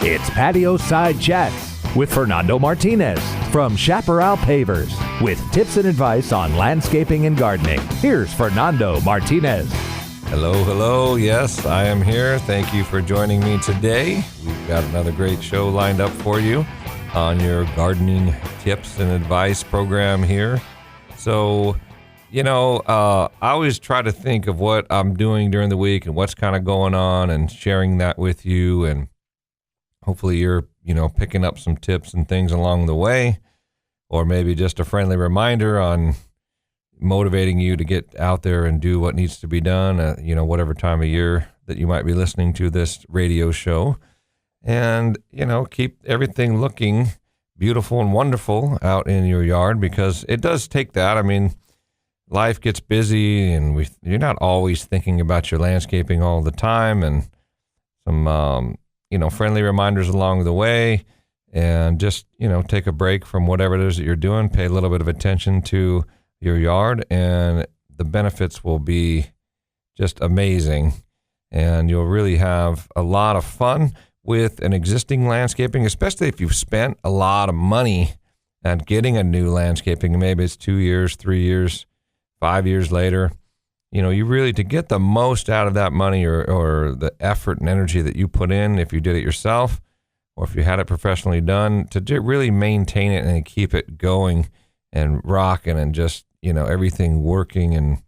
It's Patio Side Chats with Fernando Martinez from Chaparral Pavers with tips and advice on landscaping and gardening. Here's Fernando Martinez. Hello. Yes, I am here. Thank you for joining me today. We've got another great show lined up for you on your gardening tips and advice program here. So, I always try to think of what I'm doing during the week and what's kind of going on and sharing that with you. And hopefully you're, picking up some tips and things along the way, or maybe just a friendly reminder on motivating you to get out there and do what needs to be done at, whatever time of year that you might be listening to this radio show. And, keep everything looking beautiful and wonderful out in your yard, because it does take that. I mean, life gets busy and you're not always thinking about your landscaping all the time, and some, friendly reminders along the way, and just, take a break from whatever it is that you're doing, pay a little bit of attention to your yard, and the benefits will be just amazing. And you'll really have a lot of fun with an existing landscaping, especially if you've spent a lot of money at getting a new landscaping. Maybe it's 2 years, 3 years, 5 years later. You really, to get the most out of that money or the effort and energy that you put in, if you did it yourself or if you had it professionally done, to really maintain it and keep it going and rocking and just, everything working. And,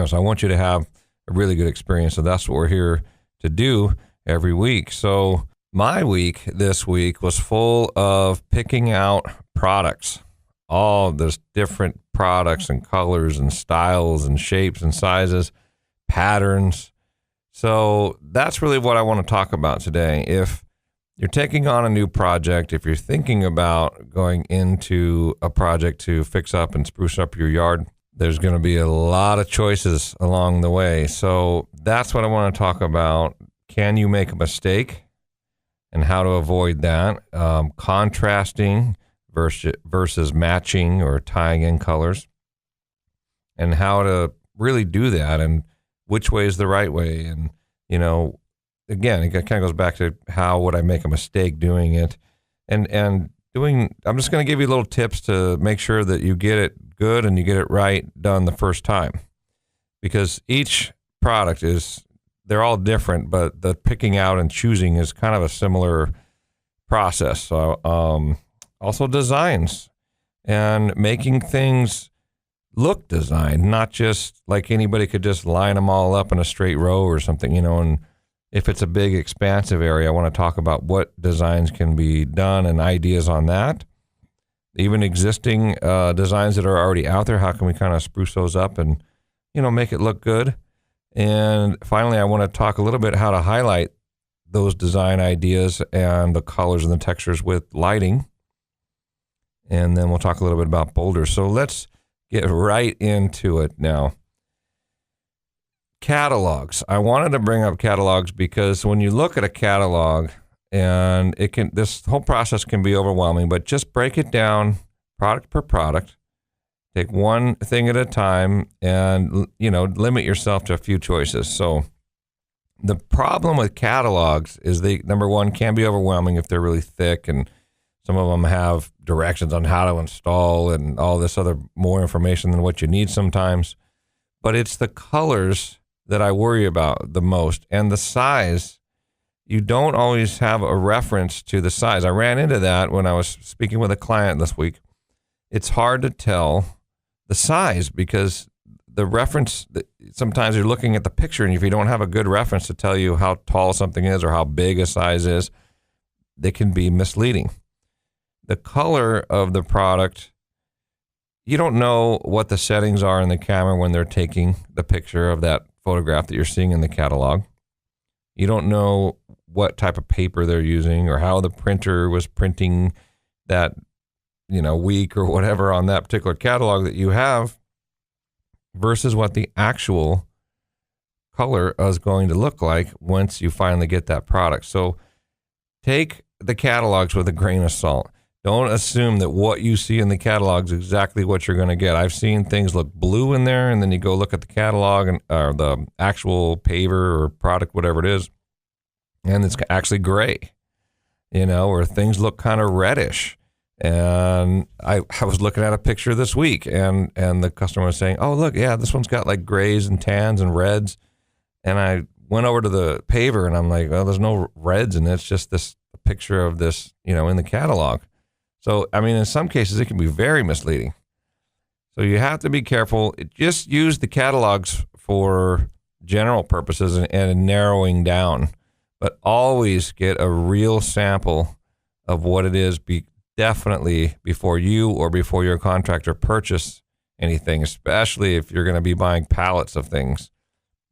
so I want you to have a really good experience. So that's what we're here to do every week. So my week this week was full of picking out products, all this different products and colors and styles and shapes and sizes, patterns. So that's really what I want to talk about today. If you're taking on a new project, if you're thinking about going into a project to fix up and spruce up your yard, there's going to be a lot of choices along the way. So that's what I want to talk about. Can you make a mistake and how to avoid that? Contrasting versus matching or tying in colors, and how to really do that, and which way is the right way. And, again, it kind of goes back to how would I make a mistake doing it, and I'm just going to give you little tips to make sure that you get it good and you get it right done the first time, because each product they're all different, but the picking out and choosing is kind of a similar process. So, also designs and making things look designed, not just like anybody could just line them all up in a straight row or something, and if it's a big expansive area, I want to talk about what designs can be done and ideas on that. Even existing designs that are already out there, how can we kind of spruce those up and, make it look good? And finally, I want to talk a little bit how to highlight those design ideas and the colors and the textures with lighting. And then we'll talk a little bit about boulders. So let's get right into it now. Catalogs. I wanted to bring up catalogs because when you look at a catalog, and this whole process can be overwhelming, but just break it down product per product. Take one thing at a time and, limit yourself to a few choices. So the problem with catalogs is number one, can be overwhelming if they're really thick, and some of them have directions on how to install and all this other more information than what you need sometimes. But it's the colors that I worry about the most, and the size. You don't always have a reference to the size. I ran into that when I was speaking with a client this week. It's hard to tell the size because the reference, sometimes you're looking at the picture, and if you don't have a good reference to tell you how tall something is or how big a size is, they can be misleading. The color of the product, you don't know what the settings are in the camera when they're taking the picture of that photograph that you're seeing in the catalog. You don't know what type of paper they're using or how the printer was printing that, week or whatever on that particular catalog that you have versus what the actual color is going to look like once you finally get that product. So take the catalogs with a grain of salt. Don't assume that what you see in the catalog is exactly what you're going to get. I've seen things look blue in there, and then you go look at the catalog or the actual paver or product, whatever it is, and it's actually gray. or things look kind of reddish. And I was looking at a picture this week, and the customer was saying, oh, look, yeah, this one's got like grays and tans and reds. And I went over to the paver, and I'm like, well, there's no reds in it. It's just this picture of this, in the catalog. So, I mean, in some cases, it can be very misleading. So you have to be careful. Just use the catalogs for general purposes and narrowing down. But always get a real sample of what it is, definitely before you or before your contractor purchase anything, especially if you're going to be buying pallets of things.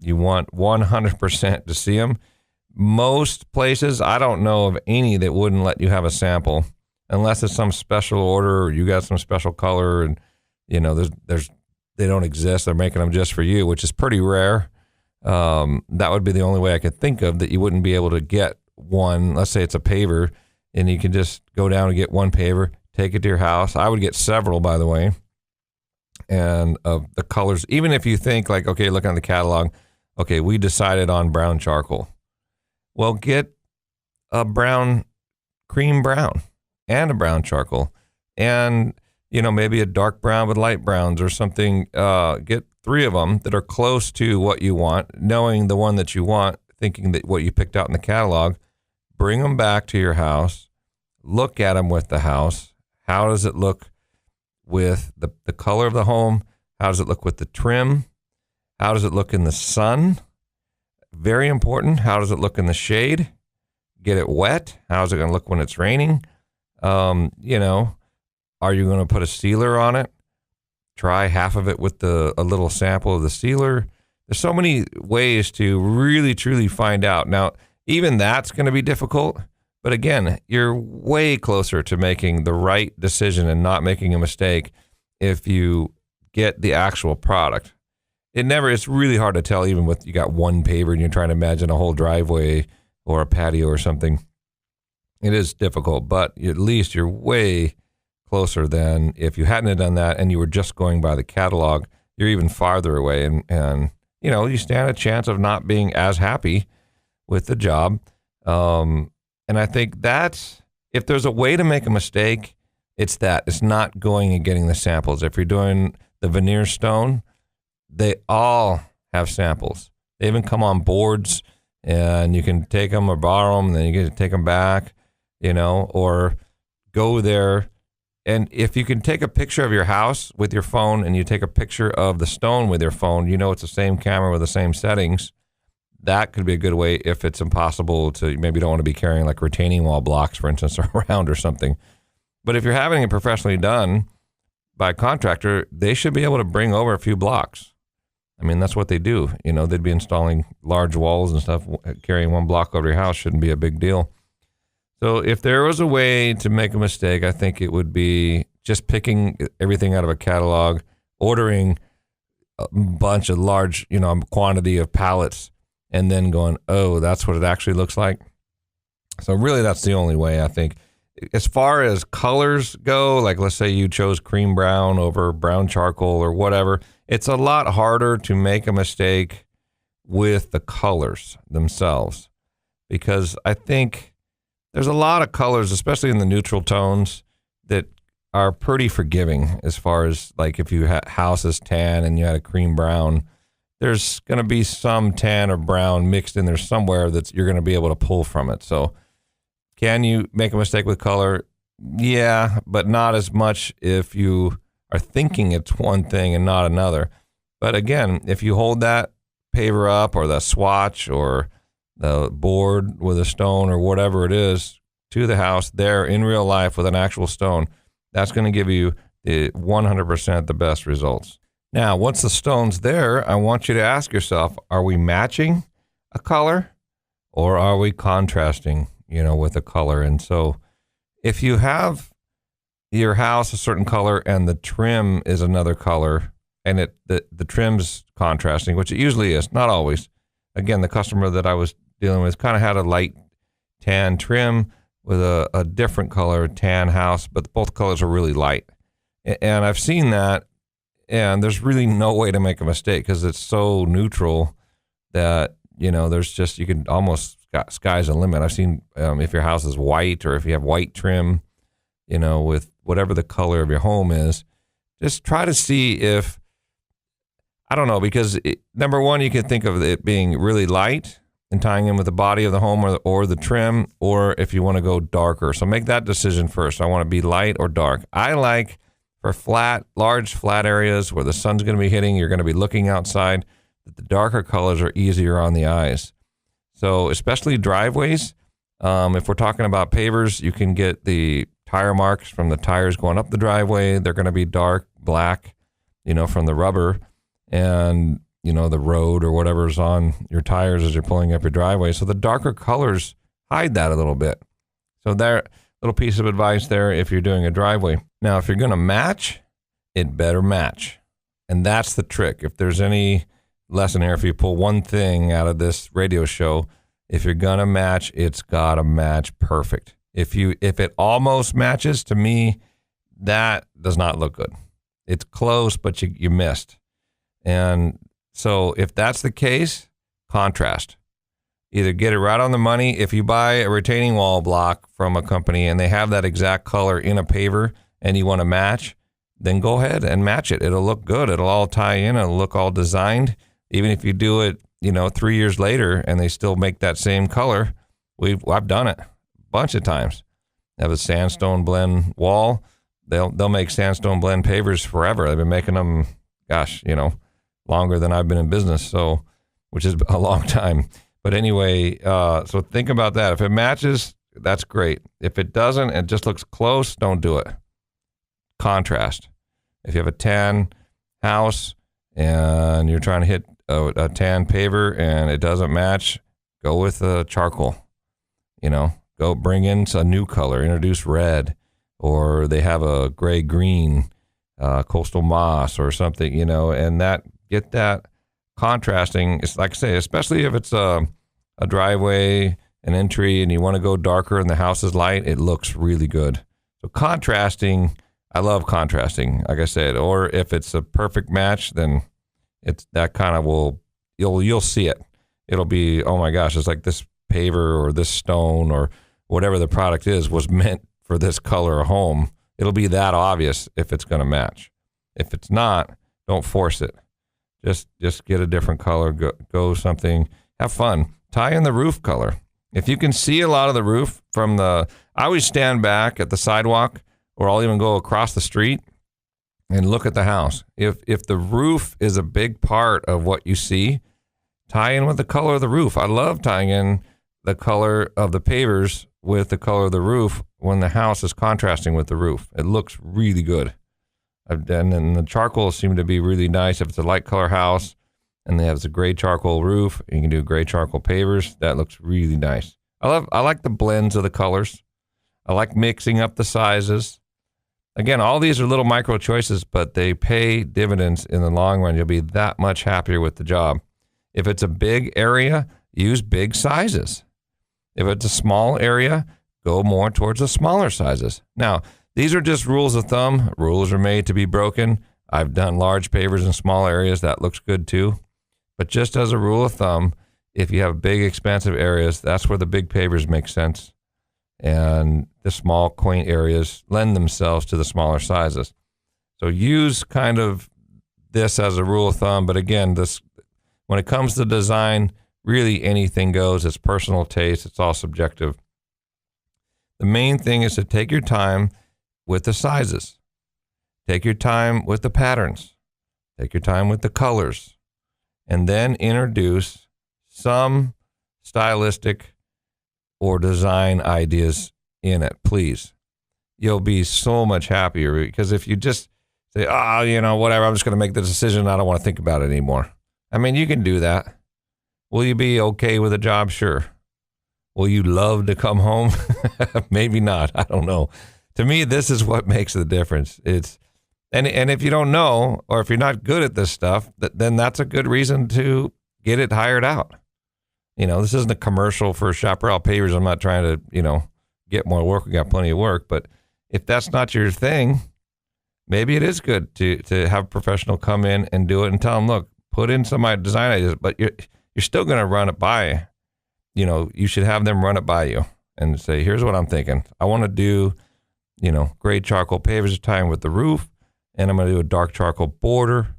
You want 100% to see them. Most places, I don't know of any that wouldn't let you have a sample unless it's some special order or you got some special color and, they don't exist. They're making them just for you, which is pretty rare. That would be the only way I could think of that you wouldn't be able to get one. Let's say it's a paver and you can just go down and get one paver, take it to your house. I would get several, by the way. And the colors, even if you think like, okay, looking at the catalog, okay, we decided on brown charcoal. Well, get a cream brown and a brown charcoal and, maybe a dark brown with light browns or something. Get 3 of them that are close to what you want, knowing the one that you want, thinking that what you picked out in the catalog, bring them back to your house, look at them with the house. How does it look with the color of the home? How does it look with the trim? How does it look in the sun? Very important. How does it look in the shade? Get it wet. How's it going to look when it's raining? Are you going to put a sealer on it? Try half of it with a little sample of the sealer. There's so many ways to really, truly find out. Now, even that's going to be difficult. But again, you're way closer to making the right decision and not making a mistake if you get the actual product. It's really hard to tell even with you got one paver and you're trying to imagine a whole driveway or a patio or something. It is difficult, but at least you're way closer than if you hadn't done that and you were just going by the catalog. You're even farther away and you stand a chance of not being as happy with the job. And I think that's, if there's a way to make a mistake, it's that. It's not going and getting the samples. If you're doing the veneer stone, they all have samples. They even come on boards and you can take them or borrow them and then you get to take them back, or go there. And if you can take a picture of your house with your phone and you take a picture of the stone with your phone, it's the same camera with the same settings. That could be a good way if it's impossible to, maybe you don't want to be carrying like retaining wall blocks, for instance, around or something. But if you're having it professionally done by a contractor, they should be able to bring over a few blocks. I mean, that's what they do. They'd be installing large walls and stuff. Carrying one block over your house shouldn't be a big deal. So if there was a way to make a mistake, I think it would be just picking everything out of a catalog, ordering a bunch of large, quantity of pallets, and then going, oh, that's what it actually looks like. So really, that's the only way, I think. As far as colors go, like let's say you chose cream brown over brown charcoal or whatever, it's a lot harder to make a mistake with the colors themselves, because I think there's a lot of colors, especially in the neutral tones, that are pretty forgiving as far as like if you house is tan and you had a cream brown, there's going to be some tan or brown mixed in there somewhere that you're going to be able to pull from it. So can you make a mistake with color? Yeah, but not as much if you are thinking it's one thing and not another. But again, if you hold that paver up or the swatch or the board with a stone or whatever it is to the house there in real life with an actual stone, that's going to give you the 100% the best results. Now, once the stone's there, I want you to ask yourself, are we matching a color or are we contrasting, with a color? And so if you have your house a certain color and the trim is another color and the trim's contrasting, which it usually is, not always. Again, the customer that I was dealing with kind of had a light tan trim with a different color tan house, but both colors are really light. And I've seen that, and there's really no way to make a mistake because it's so neutral that, there's just, you can almost sky's the limit. I've seen if your house is white or if you have white trim, with whatever the color of your home is, just try to see if, I don't know, because number one, you can think of it being really light and tying in with the body of the home or the trim, or if you want to go darker. So make that decision first. I want to be light or dark. I like for large flat areas where the sun's going to be hitting, you're going to be looking outside, that the darker colors are easier on the eyes. So especially driveways, if we're talking about pavers, you can get the tire marks from the tires going up the driveway. They're going to be dark black, from the rubber and, the road or whatever's on your tires as you're pulling up your driveway. So the darker colors hide that a little bit. So there, little piece of advice there if you're doing a driveway. Now, if you're going to match, it better match. And that's the trick. If there's any lesson here, if you pull one thing out of this radio show, if you're going to match, it's got to match perfect. If it almost matches, to me, that does not look good. It's close, but you missed. And so if that's the case, contrast. Either get it right on the money. If you buy a retaining wall block from a company and they have that exact color in a paver and you want to match, then go ahead and match it. It'll look good. It'll all tie in. It'll look all designed. Even if you do it, 3 years later and they still make that same color, I've done it a bunch of times. They have a sandstone blend wall. They'll make sandstone blend pavers forever. They've been making them, longer than I've been in business, so which is a long time. But anyway, so think about that. If it matches, that's great. If it doesn't, it just looks close, don't do it. Contrast. If you have a tan house and you're trying to hit a tan paver and it doesn't match, go with charcoal. Go bring in a new color, introduce red, or they have a gray-green coastal moss or something, and get that contrasting. It's like I say, especially if it's a driveway, an entry, and you want to go darker and the house is light, it looks really good. So contrasting, I love contrasting, like I said, or if it's a perfect match, then it's that kind of you'll see it. It'll be, oh my gosh, it's like this paver or this stone or whatever the product is was meant for this color of home. It'll be that obvious if it's going to match. If it's not, don't force it. Just get a different color, go something, have fun. Tie in the roof color. If you can see a lot of the roof I always stand back at the sidewalk, or I'll even go across the street and look at the house. If the roof is a big part of what you see, tie in with the color of the roof. I love tying in the color of the pavers with the color of the roof when the house is contrasting with the roof. It looks really good. And the charcoal seem to be really nice. If it's a light color house and they have a gray charcoal roof, you can do gray charcoal pavers. That looks really nice. I like the blends of the colors. I like mixing up the sizes. Again, all these are little micro choices, but they pay dividends in the long run. You'll be that much happier with the job. If it's a big area, use big sizes. If it's a small area, go more towards the smaller sizes. Now, these are just rules of thumb. Rules are made to be broken. I've done large pavers in small areas. That looks good too. But just as a rule of thumb, if you have big, expansive areas, that's where the big pavers make sense. And the small, quaint areas lend themselves to the smaller sizes. So use kind of this as a rule of thumb. But again, when it comes to design, really anything goes. It's personal taste. It's all subjective. The main thing is to take your time with the sizes. Take your time with the patterns. Take your time with the colors. And then introduce some stylistic or design ideas in it, please. You'll be so much happier, because if you just say, whatever, I'm just going to make the decision, I don't want to think about it anymore. I mean, you can do that. Will you be okay with a job? Sure. Will you love to come home? Maybe not. I don't know. To me, this is what makes the difference. And if you don't know, or if you're not good at this stuff, then that's a good reason to get it hired out. This isn't a commercial for Chaparral Pavers. I'm not trying to, get more work. We got plenty of work. But if that's not your thing, maybe it is good to have a professional come in and do it and tell them, look, put in some design ideas, but you're still going to run it by you should have them run it by you and say, here's what I'm thinking. I want to do, gray charcoal pavers tying with the roof, and I'm going to do a dark charcoal border.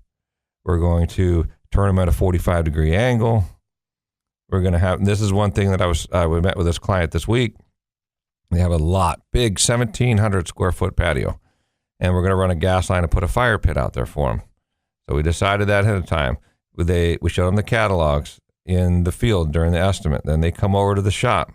We're going to turn them at a 45-degree angle. We're going to have, this is one thing that we met with this client this week. We have a big 1,700 square foot patio, and we're going to run a gas line and put a fire pit out there for them. So we decided that ahead of time. We showed them the catalogs in the field during the estimate. Then they come over to the shop.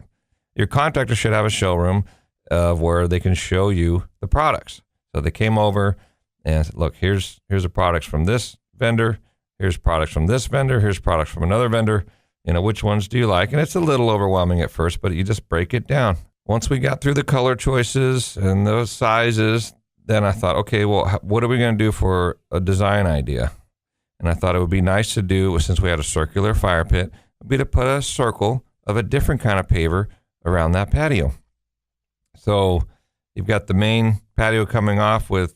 Your contractor should have a showroom of where they can show you the products. So they came over and said, look, here's the products from this vendor. Here's products from this vendor. Here's products from another vendor. Which ones do you like? And it's a little overwhelming at first, but you just break it down. Once we got through the color choices and those sizes, then I thought, okay, well, what are we going to do for a design idea? And I thought it would be nice to do, since we had a circular fire pit, would be to put a circle of a different kind of paver around that patio. So you've got the main patio coming off with,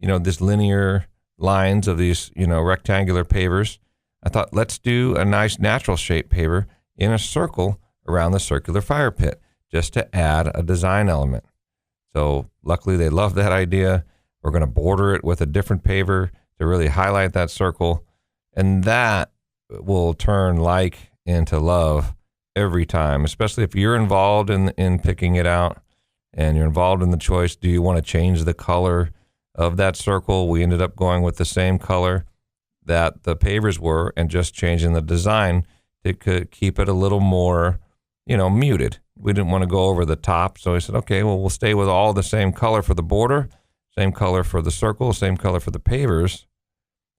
this linear lines of these, rectangular pavers. I thought, let's do a nice natural shape paver in a circle around the circular fire pit, just to add a design element. So luckily they loved that idea. We're going to border it with a different paver to really highlight that circle. And that will turn like into love every time, especially if you're involved in picking it out and you're involved in the choice. Do you want to change the color of that circle? We ended up going with the same color that the pavers were and just changing the design to keep it a little more, muted. We didn't want to go over the top. So I said, okay, well, we'll stay with all the same color for the border, same color for the circle, same color for the pavers,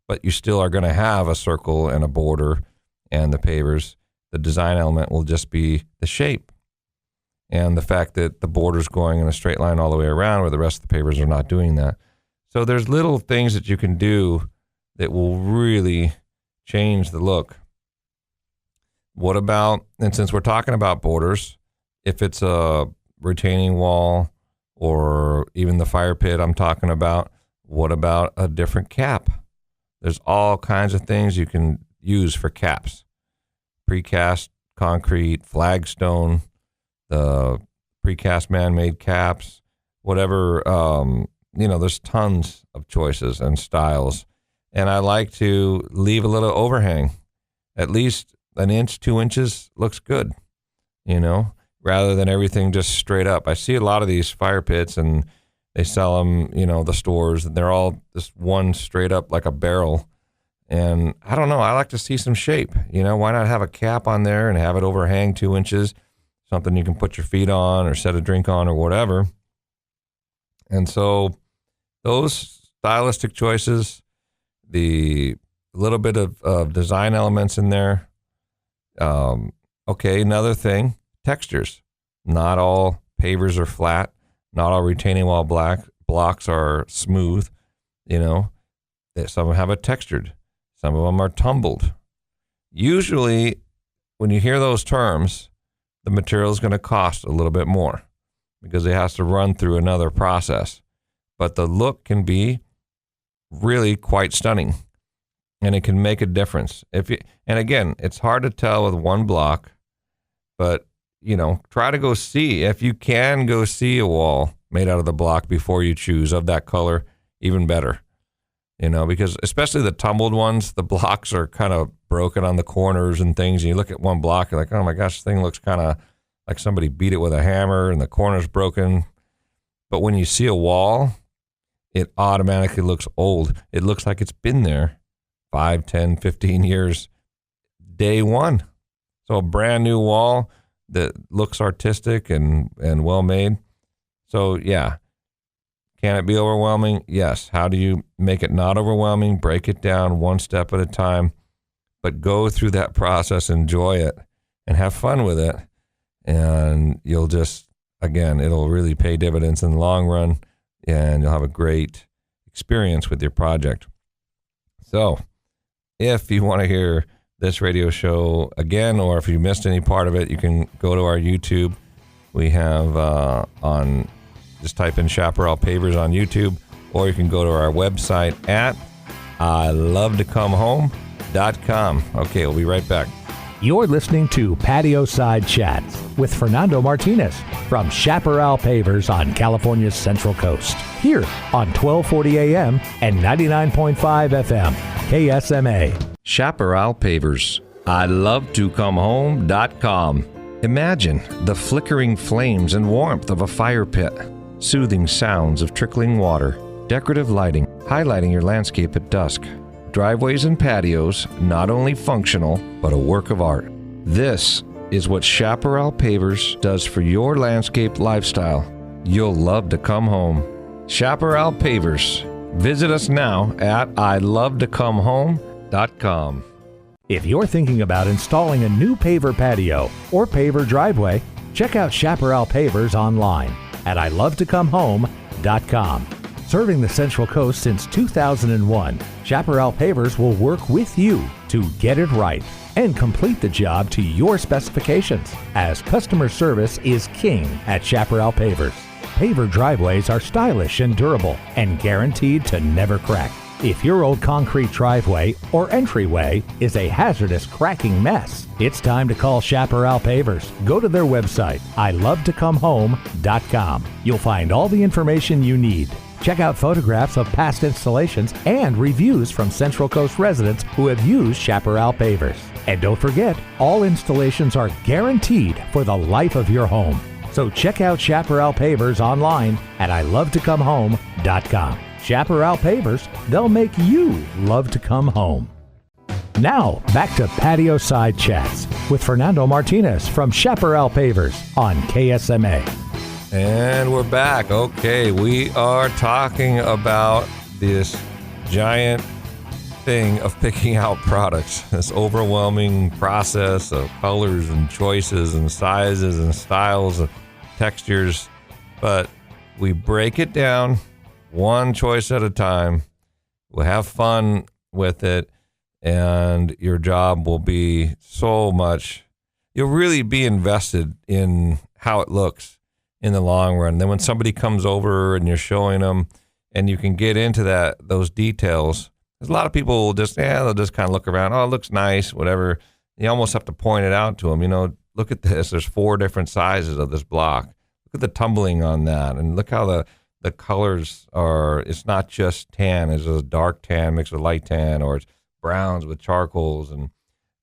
but you still are going to have a circle and a border and the pavers. The design element will just be the shape and the fact that the border's going in a straight line all the way around, where the rest of the pavers are not doing that. So there's little things that you can do that will really change the look. What about, and since we're talking about borders, if it's a retaining wall or even the fire pit I'm talking about, what about a different cap? There's all kinds of things you can use for caps. Precast concrete, flagstone, the precast man-made caps, whatever, there's tons of choices and styles. And I like to leave a little overhang. At least an inch, 2 inches looks good, rather than everything just straight up. I see a lot of these fire pits and they sell them, the stores, and they're all just one straight up like a barrel. And I don't know, I like to see some shape. Why not have a cap on there and have it overhang 2 inches, something you can put your feet on or set a drink on or whatever. And so those stylistic choices, the little bit of design elements in there. Okay, another thing, textures. Not all pavers are flat. Not all retaining wall blocks are smooth. Some of them have a textured. Some of them are tumbled. Usually, when you hear those terms, the material is going to cost a little bit more because it has to run through another process. But the look can be really quite stunning, and it can make a difference. And again, it's hard to tell with one block, but try to go see. If you can go see a wall made out of the block before you choose of that color, even better. Because especially the tumbled ones, the blocks are kind of broken on the corners and things. And you look at one block, you're like, oh my gosh, this thing looks kind of like somebody beat it with a hammer and the corner's broken. But when you see a wall, it automatically looks old. It looks like it's been there 5, 10, 15 years, day one. So a brand new wall that looks artistic and well made. So yeah, can it be overwhelming? Yes. How do you make it not overwhelming? Break it down one step at a time, but go through that process, enjoy it, and have fun with it. And you'll just, again, it'll really pay dividends in the long run, and you'll have a great experience with your project. So if you want to hear this radio show again, or if you missed any part of it, you can go to our YouTube. We have just type in Chaparral Pavers on YouTube, or you can go to our website at ilovetocomehome.com. Okay, we'll be right back. You're listening to Patio Side Chats with Fernando Martinez from Chaparral Pavers on California's Central Coast. Here on 1240 AM and 99.5 FM, KSMA. Chaparral Pavers. I love to come home.com. Imagine the flickering flames and warmth of a fire pit, soothing sounds of trickling water, decorative lighting, highlighting your landscape at dusk. Driveways and patios, not only functional, but a work of art. This is what Chaparral Pavers does for your landscape lifestyle. You'll love to come home. Chaparral Pavers. Visit us now at ilovetoComeHome.com. If you're thinking about installing a new paver patio or paver driveway, check out Chaparral Pavers online at ilovetoComeHome.com. Serving the Central Coast since 2001, Chaparral Pavers will work with you to get it right and complete the job to your specifications, as customer service is king at Chaparral Pavers. Paver driveways are stylish and durable and guaranteed to never crack. If your old concrete driveway or entryway is a hazardous cracking mess, it's time to call Chaparral Pavers. Go to their website, ilovetoComeHome.com. You'll find all the information you need. Check out photographs of past installations and reviews from Central Coast residents who have used Chaparral Pavers. And don't forget, all installations are guaranteed for the life of your home. So check out Chaparral Pavers online at ilovetoComeHome.com. Chaparral Pavers, they'll make you love to come home. Now, back to Patio Side Chats with Fernando Martinez from Chaparral Pavers on KSMA. And we're back. Okay, we are talking about this giant thing of picking out products, this overwhelming process of colors and choices and sizes and styles and textures. But we break it down one choice at a time. We'll have fun with it, and your job will be so much. You'll really be invested in how it looks in the long run. Then when somebody comes over and you're showing them and you can get into those details, there's a lot of people will they'll just kind of look around. Oh, it looks nice, whatever. You almost have to point it out to them. Look at this. There's 4 different sizes of this block. Look at the tumbling on that. And look how the colors are. It's not just tan. It's a dark tan mixed with light tan, or it's browns with charcoals. And,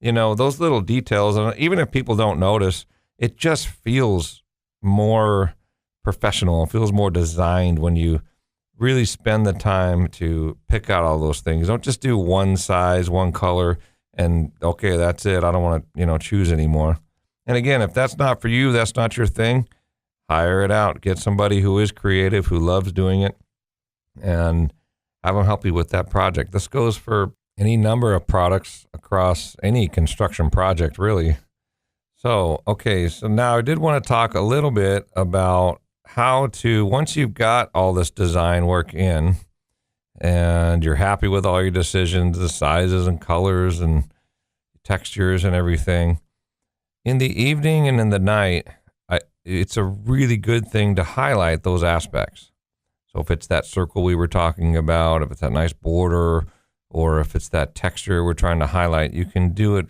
those little details. And even if people don't notice, it just feels more professional. It feels more designed when you really spend the time to pick out all those things. Don't just do one size, one color, and okay, that's it. I don't want to, choose anymore. And again, if that's not for you, that's not your thing, hire it out. Get somebody who is creative, who loves doing it, and have them help you with that project. This goes for any number of products across any construction project, really. So now I did want to talk a little bit about how to, once you've got all this design work in and you're happy with all your decisions, the sizes and colors and textures and everything, in the evening and in the night, it's a really good thing to highlight those aspects. So if it's that circle we were talking about, if it's that nice border, or if it's that texture we're trying to highlight, you can do it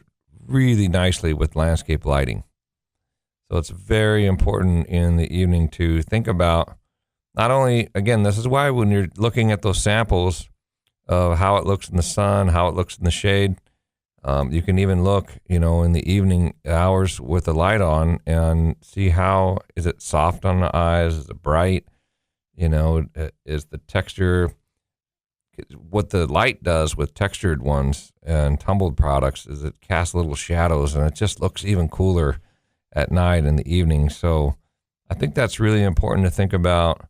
really nicely with landscape lighting. So it's very important in the evening to think about, not only, again, this is why when you're looking at those samples of how it looks in the sun, how it looks in the shade, you can even look, in the evening hours with the light on and see how, is it soft on the eyes? Is it bright? Is the texture, what the light does with textured ones and tumbled products is it casts little shadows, and it just looks even cooler at night and the evening. So I think that's really important to think about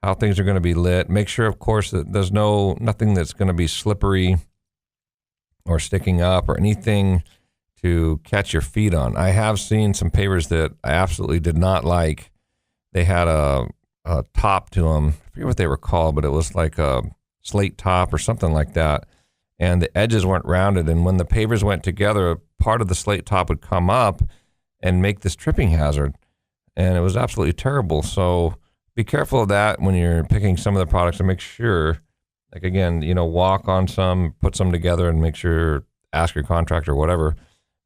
how things are going to be lit. Make sure, of course, that there's nothing that's going to be slippery or sticking up or anything to catch your feet on. I have seen some pavers that I absolutely did not like. They had a top to them. I forget what they were called, but it was like a slate top or something like that. And the edges weren't rounded. And when the pavers went together, part of the slate top would come up and make this tripping hazard. And it was absolutely terrible. So be careful of that when you're picking some of the products, and make sure, like, again, walk on some, put some together and make sure, ask your contractor, whatever,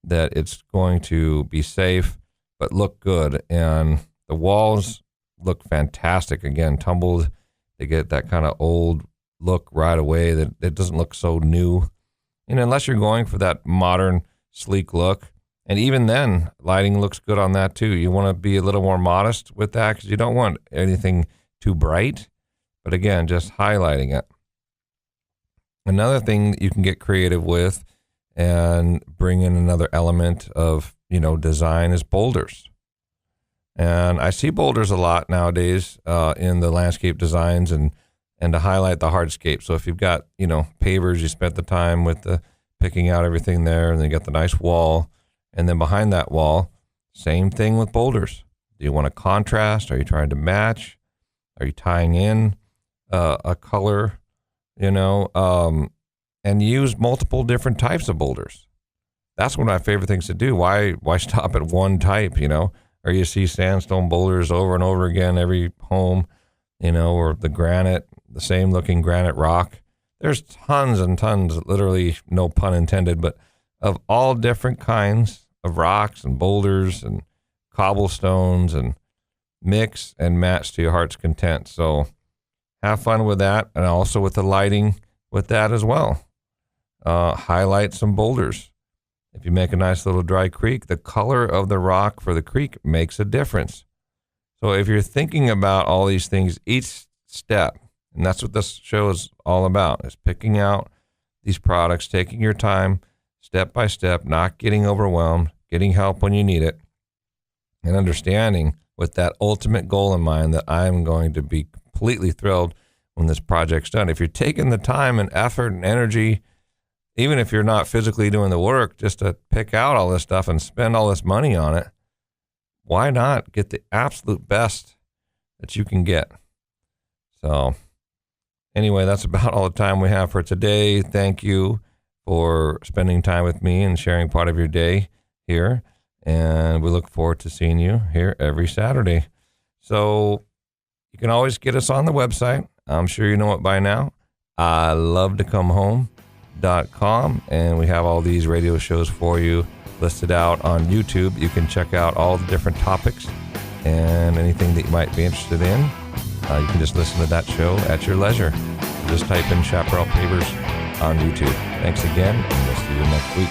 that it's going to be safe, but look good. And the walls look fantastic. Again, tumbled. They get that kind of old look right away that it doesn't look so new. And unless you're going for that modern, sleek look, and even then, lighting looks good on that too. You want to be a little more modest with that because you don't want anything too bright. But again, just highlighting it. Another thing that you can get creative with and bring in another element of, design is boulders. And I see boulders a lot nowadays in the landscape designs and to highlight the hardscape. So if you've got, pavers, you spent the time with the picking out everything there, and then you got the nice wall. And then behind that wall, same thing with boulders. Do you want a contrast? Are you trying to match? Are you tying in a color, and use multiple different types of boulders? That's one of my favorite things to do. Why stop at one type, Or you see sandstone boulders over and over again, every home, or the granite, the same looking granite rock. There's tons and tons, literally no pun intended, but of all different kinds of rocks and boulders and cobblestones, and mix and match to your heart's content. So have fun with that, and also with the lighting with that as well. Highlight some boulders. If you make a nice little dry creek, the color of the rock for the creek makes a difference. So if you're thinking about all these things, each step, and that's what this show is all about, is picking out these products, taking your time, step by step, not getting overwhelmed, getting help when you need it, and understanding with that ultimate goal in mind that I'm going to be completely thrilled when this project's done. If you're taking the time and effort and energy, even if you're not physically doing the work, just to pick out all this stuff and spend all this money on it, why not get the absolute best that you can get? So anyway, that's about all the time we have for today. Thank you for spending time with me and sharing part of your day here. And we look forward to seeing you here every Saturday. So you can always get us on the website. I'm sure you know it by now. I love to come home.com, and we have all these radio shows for you listed out on YouTube. You can check out all the different topics and anything that you might be interested in. You can just listen to that show at your leisure. Just type in Chaparral Pavers on YouTube. Thanks again, and we'll see you next week.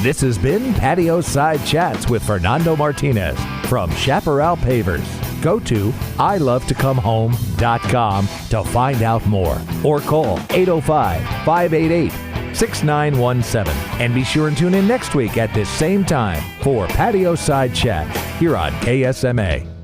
This has been Patio Side Chats with Fernando Martinez from Chaparral Pavers. Go to ilovetocomehome.com to find out more, or call 805-588-6917. And be sure and tune in next week at this same time for Patio Side Chats here on KSMA.